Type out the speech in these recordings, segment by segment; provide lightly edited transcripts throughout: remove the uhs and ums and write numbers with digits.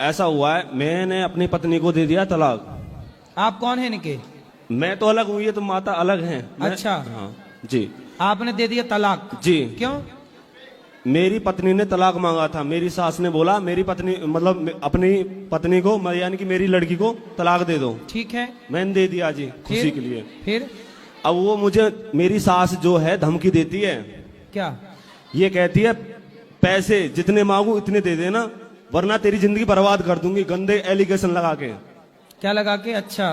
ऐसा हुआ है, मैंने अपनी पत्नी को दे दिया तलाक। आप कौन है इनके? मैं तो अलग हूँ, ये तो माता अलग हैं। अच्छा। हाँ जी। आपने दे दिया तलाक? जी। क्यों? मेरी पत्नी ने तलाक मांगा था। मेरी सास ने बोला मेरी पत्नी मतलब अपनी पत्नी को यानी कि मेरी लड़की को तलाक दे दो। ठीक है। मैंने दे दिया जी, खुशी के लिए। फिर अब वो मुझे मेरी सास जो है धमकी देती है। क्या? ये कहती है पैसे जितने मांगू इतने दे देना, वरना तेरी जिंदगी बर्बाद कर दूंगी, गंदे एलिगेशन लगा के। क्या लगा के? अच्छा,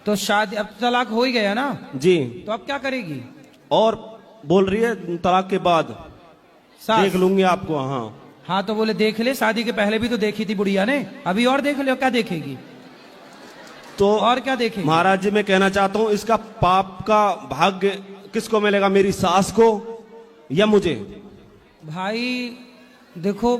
तो शादी अब तलाक हो ही गया ना जी। तो अब क्या करेगी? और बोल रही है तलाक के बाद देख लूंगी आपको। हाँ तो बोले देख ले, शादी के पहले भी तो देखी थी बुढ़िया ने, अभी और देख ले। क्या देखेगी? तो और क्या देखेगी? महाराज जी मैं कहना चाहता हूँ, इसका पाप का भाग्य किसको मिलेगा, मेरी सास को या मुझे? भाई देखो,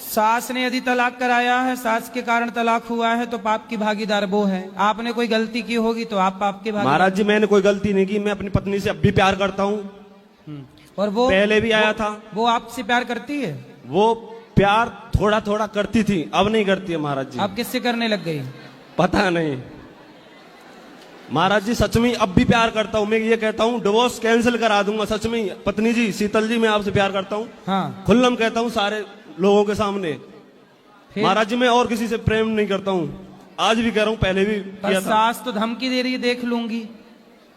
सास ने यदि तलाक कराया है, सास के कारण तलाक हुआ है, तो पाप की भागीदार वो है। आपने कोई गलती की होगी तो आप पाप के भागीदार। महाराज जी मैंने कोई गलती नहीं की, मैं अपनी पत्नी से अब भी प्यार करता हूँ। और वो पहले भी आया था। वो आपसे प्यार करती है? वो प्यार थोड़ा थोड़ा करती थी, अब नहीं करती है महाराज जी। अब किससे करने लग गई? पता नहीं महाराज जी, सच में अब भी प्यार करता हूँ। मैं ये कहता हूँ डिवोर्स कैंसिल करा दूंगा। सच में पत्नी जी, शीतल जी, मैं आपसे प्यार करता हूँ। हाँ। खुल्लम कहता हूँ सारे लोगों के सामने। महाराज जी मैं और किसी से प्रेम नहीं करता हूँ, आज भी कह रहा हूँ, पहले भी किया था। सास तो धमकी दे रही है, देख लूंगी।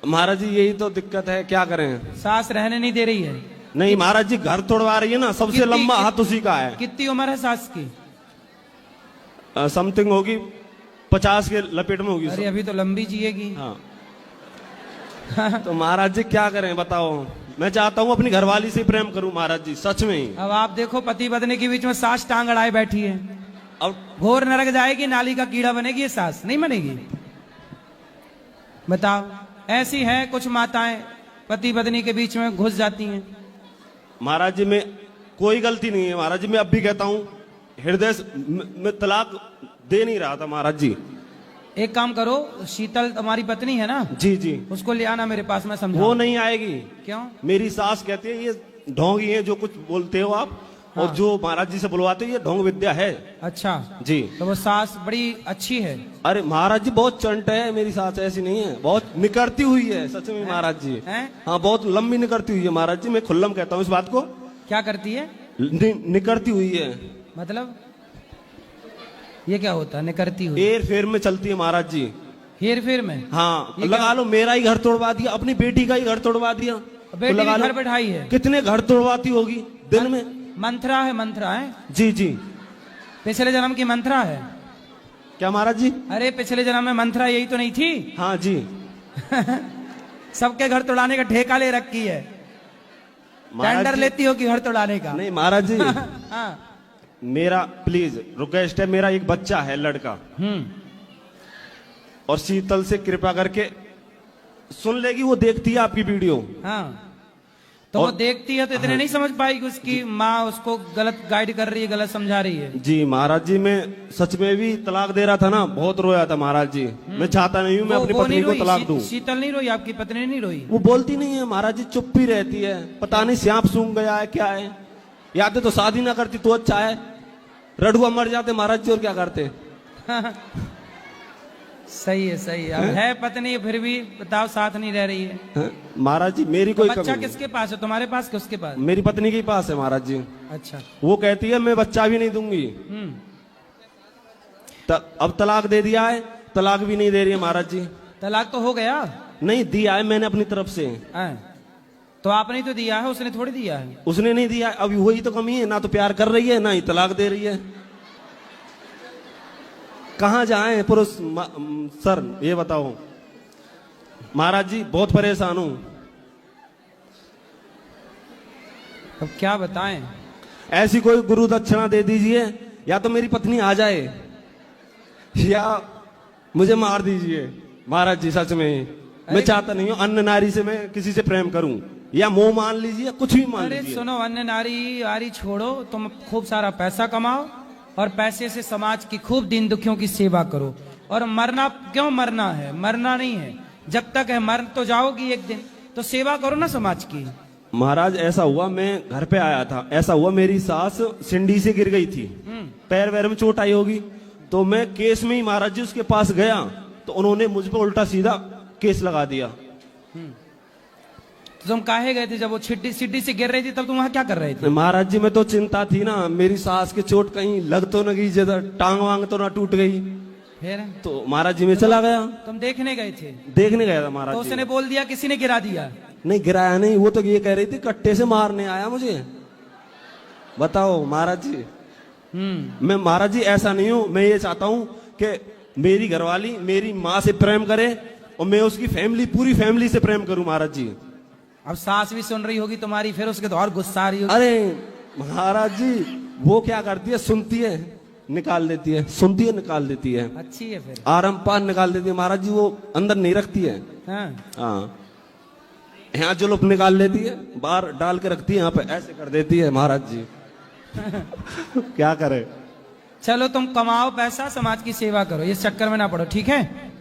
महाराज जी यही तो दिक्कत है, क्या करें? सास रहने नहीं दे रही है। नहीं महाराज जी, घर तोड़वा रही है ना, सबसे लंबा हाथ उसी का है। कितनी उम्र है सास की? समथिंग होगी 50 के लपेट में होगी। अरे अभी तो लंबी जिएगी। हाँ। तो महाराज जी क्या करें बताओ? मैं चाहता हूँ अपनी घरवाली से प्रेम करूं महाराज जी, सच में ही। अब आप देखो, पति पत्नी के बीच में सास टांग अड़ाए बैठी है। अब घोर नरक जाएगी, नाली का कीड़ा बनेगी, ये सास नहीं बनेगी? बताओ, ऐसी है कुछ माताएं, पति पत्नी के बीच में घुस जाती हैं। महाराज जी में कोई गलती नहीं है। महाराज जी मैं अब भी कहता हूँ, हृदय में तलाक दे नहीं रहा था महाराज जी। एक काम करो, शीतल तुम्हारी पत्नी है ना? जी जी। उसको ले आना मेरे पास, मैं समझाऊं। वो नहीं आएगी। क्यों? मेरी सास कहती है ये ढोंगी है, जो कुछ बोलते हो आप। हाँ। और जो महाराज जी से बुलवाते हो ये ढोंग विद्या है। अच्छा जी। तो वो सास बड़ी अच्छी है? अरे महाराज जी बहुत चंट है मेरी सास, ऐसी नहीं है, बहुत निकरती हुई है सच में महाराज जी। हाँ बहुत लंबी निकरती हुई है महाराज जी, मैं खुल्लम कहता हूँ इस बात को। क्या करती है? निकरती हुई है। मतलब ये क्या होता है निकरती हुई? हेर फेर में चलती है महाराज जी। हेर फेर में? हाँ लगा लो, मेरा ही घर तोड़वा दिया, अपनी बेटी का ही घर तोड़वा दिया। बेटी तो घर बैठाई है? कितने घर तोड़वाती होगी दिन में? मंत्रा है, मंत्रा है। जी जी। पिछले जन्म की मंत्रा है क्या महाराज जी? अरे पिछले जन्म में मंत्रा यही तो नहीं थी? हाँ जी। सबके घर तोड़ाने का ठेका ले रखी है, टेंडर लेती हो कि घर तोड़ाने का? नहीं महाराज जी। हाँ। मेरा प्लीज रिक्वेस्ट है, मेरा एक बच्चा है लड़का, और शीतल से कृपा करके सुन लेगी, वो देखती है आपकी वीडियो। हाँ तो वो देखती है तो इतने नहीं समझ पाएगी उसकी माँ उसको गलत गाइड कर रही है, गलत समझा रही है। जी महाराज जी, मैं सच में भी तलाक दे रहा था ना, बहुत रोया था महाराज जी। मैं चाहता नहीं हूँ मैं अपनी पत्नी को तलाक दूं। शीतल नहीं रोई? आपकी पत्नी नहीं रोई? वो बोलती नहीं है महाराज जी, चुप ही रहती है, पता नहीं सांप सूंघ गया है क्या है। याद है तो शादी ना करती तो अच्छा है, रडुआ मर जाते महाराज जी, और क्या करते। सही है, सही है। अब है पत्नी फिर भी बताओ साथ नहीं रह रही है। महाराज जी मेरी कोई बच्चा किसके पास है, तुम्हारे पास कि उसके पास? मेरी पत्नी के पास है महाराज जी। अच्छा। वो कहती है मैं बच्चा भी नहीं दूंगी। अब तलाक दे दिया है, तलाक भी नहीं दे रही है महाराज जी। तलाक तो हो गया? नहीं दिया है मैंने अपनी तरफ से। तो आपने तो दिया है, उसने थोड़ी दिया है। उसने नहीं दिया, अभी वही तो कमी है, ना तो प्यार कर रही है ना ही तलाक दे रही है। कहाँ जाए पुरुष सर, ये बताओ महाराज जी, बहुत परेशान हूं। अब क्या बताएं? ऐसी कोई गुरु दक्षिणा दे दीजिए, या तो मेरी पत्नी आ जाए या मुझे मार दीजिए महाराज जी। सच में मैं चाहता नहीं हूँ अन्य नारी से मैं किसी से प्रेम करूं, या मोह मान लीजिए, कुछ भी मान लीजिए। अरे सुनो, अन्य नारी वारी छोड़ो, तुम खूब सारा पैसा कमाओ और पैसे से समाज की खूब दीन दुखियों की सेवा करो। और मरना क्यों मरना है? मरना नहीं है, जब तक है मर तो जाओगी एक दिन, तो सेवा करो ना समाज की। महाराज ऐसा हुआ, मैं घर पे आया था, ऐसा हुआ मेरी सास सिंडी से गिर गई थी पैर वैर में चोट आई होगी। तो मैं केस में ही महाराज जी उसके पास गया तो उन्होंने मुझ पर उल्टा सीधा केस लगा दिया। तो तुम काहे गए थे जब वो सीढ़ी से गिर रही थी, तब तुम वहां क्या कर रहे थे? महाराज जी में तो चिंता थी ना, मेरी सास की चोट कहीं लग तो न गई, ज्यादा टांग वांग तो ना टूट गई। फिर तो महाराज जी में चला गया, तुम देखने गए थे? देखने गया था तो महाराज जी। उसने बोल दिया किसी ने गिरा दिया? नहीं गिराया नहीं, वो तो ये कह रही थी कट्टे से मारने आया मुझे। बताओ महाराज जी। मैं महाराज जी ऐसा नहीं हूं, मैं ये चाहता हूं कि मेरी घरवाली मेरी माँ से प्रेम करे और मैं उसकी फैमिली पूरी फैमिली से प्रेम करूं महाराज जी। अब सास भी सुन रही होगी तुम्हारी, फिर उसके तो और गुस्सा आ रही होगी। अरे महाराज जी वो क्या करती है, सुनती है निकाल देती है, सुनती है निकाल देती है, अच्छी है फिर। आराम पार निकाल देती है महाराज जी, वो अंदर नहीं रखती है। हाँ। हाँ यहाँ जुल्फ निकाल लेती है, बाहर डाल के रखती है, यहाँ पे ऐसे कर देती है महाराज जी। क्या करे। चलो तुम कमाओ पैसा, समाज की सेवा करो, इस चक्कर में ना पड़ो, ठीक है?